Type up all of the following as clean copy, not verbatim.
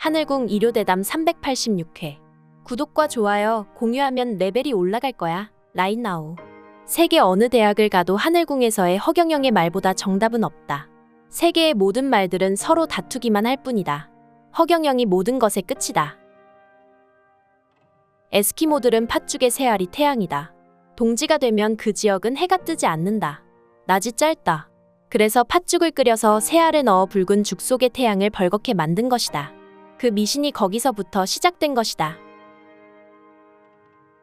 하늘궁 일요대담 386회. 구독과 좋아요, 공유하면 레벨이 올라갈 거야. 라인나우. 세계 어느 대학을 가도 하늘궁에서의 허경영의 말보다 정답은 없다. 세계의 모든 말들은 서로 다투기만 할 뿐이다. 허경영이 모든 것의 끝이다. 에스키모들은 팥죽의 새알이 태양이다. 동지가 되면 그 지역은 해가 뜨지 않는다. 낮이 짧다. 그래서 팥죽을 끓여서 새알을 넣어 붉은 죽 속의 태양을 벌겋게 만든 것이다. 그 미신이 거기서부터 시작된 것이다.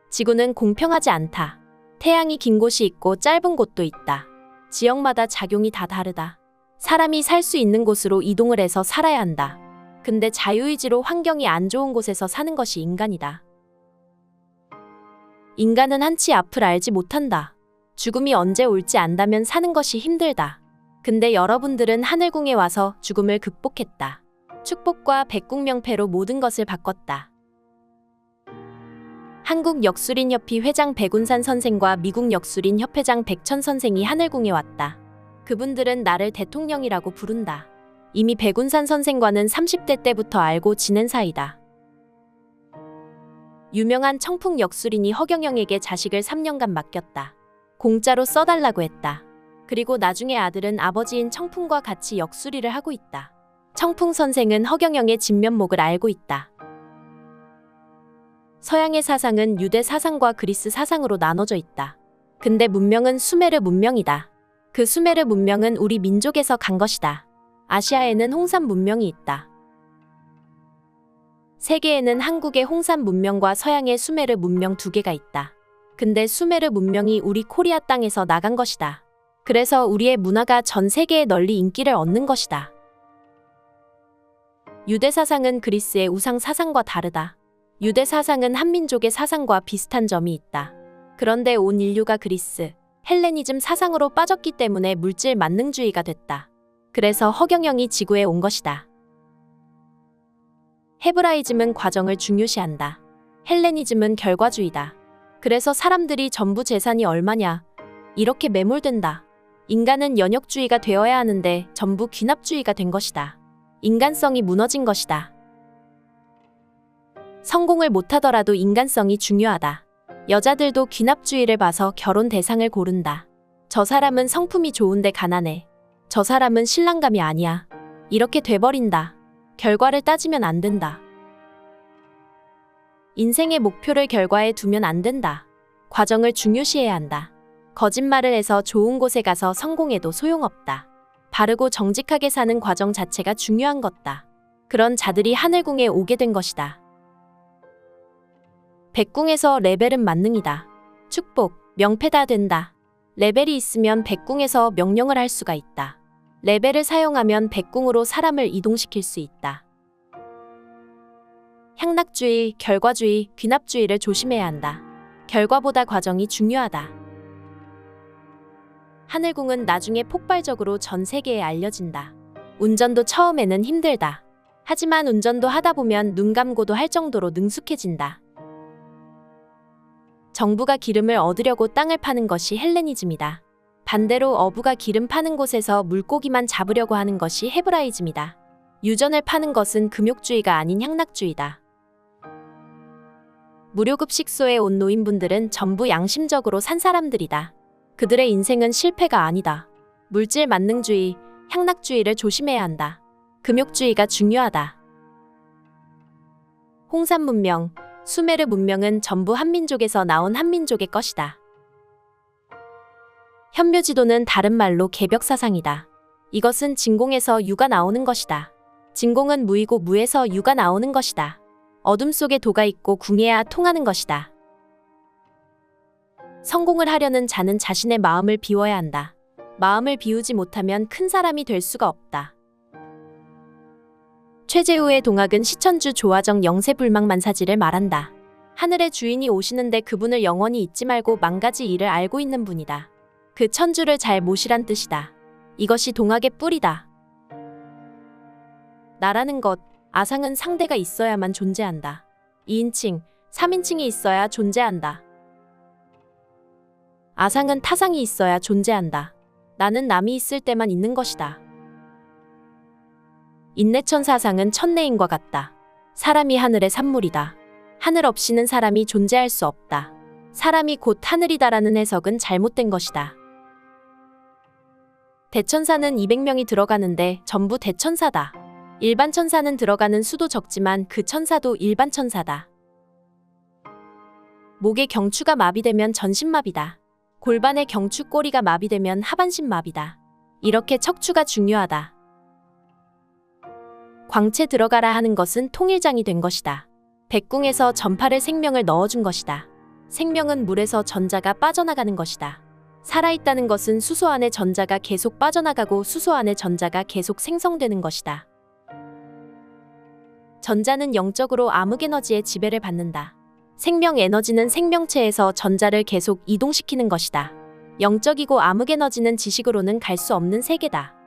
지구는 공평하지 않다. 태양이 긴 곳이 있고 짧은 곳도 있다. 지역마다 작용이 다 다르다. 사람이 살 수 있는 곳으로 이동을 해서 살아야 한다. 근데 자유의지로 환경이 안 좋은 곳에서 사는 것이 인간이다. 인간은 한치 앞을 알지 못한다. 죽음이 언제 올지 안다면 사는 것이 힘들다. 근데 여러분들은 하늘궁에 와서 죽음을 극복했다. 축복과 백궁명패로 모든 것을 바꿨다. 한국역술인협회 회장 백운산 선생과 미국 역술인 협회장 백천 선생이 하늘궁에 왔다. 그분들은 나를 대통령이라고 부른다. 이미 백운산 선생과는 30대 때부터 알고 지낸 사이다. 유명한 청풍 역술인이 허경영에게 자식을 3년간 맡겼다. 공짜로 써달라고 했다. 그리고 나중에 아들은 아버지인 청풍과 같이 역술이를 하고 있다. 청풍 선생은 허경영의 진면목을 알고 있다. 서양의 사상은 유대 사상과 그리스 사상으로 나눠져 있다. 근데 문명은 수메르 문명이다. 그 수메르 문명은 우리 민족에서 간 것이다. 아시아에는 홍산 문명이 있다. 세계에는 한국의 홍산 문명과 서양의 수메르 문명 두 개가 있다. 근데 수메르 문명이 우리 코리아 땅에서 나간 것이다. 그래서 우리의 문화가 전 세계에 널리 인기를 얻는 것이다. 유대 사상은 그리스의 우상 사상과 다르다. 유대 사상은 한민족의 사상과 비슷한 점이 있다. 그런데 온 인류가 그리스, 헬레니즘 사상으로 빠졌기 때문에 물질 만능주의가 됐다. 그래서 허경영이 지구에 온 것이다. 헤브라이즘은 과정을 중요시한다. 헬레니즘은 결과주의다. 그래서 사람들이 전부 재산이 얼마냐 이렇게 매몰된다. 인간은 연역주의가 되어야 하는데 전부 귀납주의가 된 것이다. 인간성이 무너진 것이다. 성공을 못하더라도 인간성이 중요하다. 여자들도 귀납주의를 봐서 결혼 대상을 고른다. 저 사람은 성품이 좋은데 가난해. 저 사람은 신랑감이 아니야. 이렇게 돼버린다. 결과를 따지면 안 된다. 인생의 목표를 결과에 두면 안 된다. 과정을 중요시해야 한다. 거짓말을 해서 좋은 곳에 가서 성공해도 소용없다. 바르고 정직하게 사는 과정 자체가 중요한 것다. 그런 자들이 하늘궁에 오게 된 것이다. 백궁에서 레벨은 만능이다. 축복, 명패 다 된다. 레벨이 있으면 백궁에서 명령을 할 수가 있다. 레벨을 사용하면 백궁으로 사람을 이동시킬 수 있다. 향락주의, 결과주의, 귀납주의를 조심해야 한다. 결과보다 과정이 중요하다. 하늘궁은 나중에 폭발적으로 전 세계에 알려진다. 운전도 처음에는 힘들다. 하지만 운전도 하다 보면 눈 감고도 할 정도로 능숙해진다. 정부가 기름을 얻으려고 땅을 파는 것이 헬레니즘이다. 반대로 어부가 기름 파는 곳에서 물고기만 잡으려고 하는 것이 헤브라이즘이다. 유전을 파는 것은 금욕주의가 아닌 향락주의다. 무료급식소에 온 노인분들은 전부 양심적으로 산 사람들이다. 그들의 인생은 실패가 아니다. 물질 만능주의, 향락주의를 조심해야 한다. 금욕주의가 중요하다. 홍산 문명, 수메르 문명은 전부 한민족에서 나온 한민족의 것이다. 현묘지도는 다른 말로 개벽사상이다. 이것은 진공에서 유가 나오는 것이다. 진공은 무이고 무에서 유가 나오는 것이다. 어둠 속에 도가 있고 궁해야 통하는 것이다. 성공을 하려는 자는 자신의 마음을 비워야 한다. 마음을 비우지 못하면 큰 사람이 될 수가 없다. 최재우의 동학은 시천주 조화정 영세불망만사지를 말한다. 하늘의 주인이 오시는데 그분을 영원히 잊지 말고 만가지 일을 알고 있는 분이다. 그 천주를 잘 모시란 뜻이다. 이것이 동학의 뿌리다. 나라는 것, 아상은 상대가 있어야만 존재한다. 2인칭, 3인칭이 있어야 존재한다. 아상은 타상이 있어야 존재한다. 나는 남이 있을 때만 있는 것이다. 인내천 사상은 천내인과 같다. 사람이 하늘의 산물이다. 하늘 없이는 사람이 존재할 수 없다. 사람이 곧 하늘이다라는 해석은 잘못된 것이다. 대천사는 200명이 들어가는데 전부 대천사다. 일반 천사는 들어가는 수도 적지만 그 천사도 일반 천사다. 목의 경추가 마비되면 전신마비다. 골반의 경추 꼬리가 마비되면 하반신 마비다. 이렇게 척추가 중요하다. 광채 들어가라 하는 것은 통일장이 된 것이다. 백궁에서 전파를 생명을 넣어준 것이다. 생명은 물에서 전자가 빠져나가는 것이다. 살아있다는 것은 수소 안에 전자가 계속 빠져나가고 수소 안에 전자가 계속 생성되는 것이다. 전자는 영적으로 암흑에너지의 지배를 받는다. 생명에너지는 생명체에서 전자를 계속 이동시키는 것이다. 영적이고 암흑에너지는 지식으로는 갈 수 없는 세계다.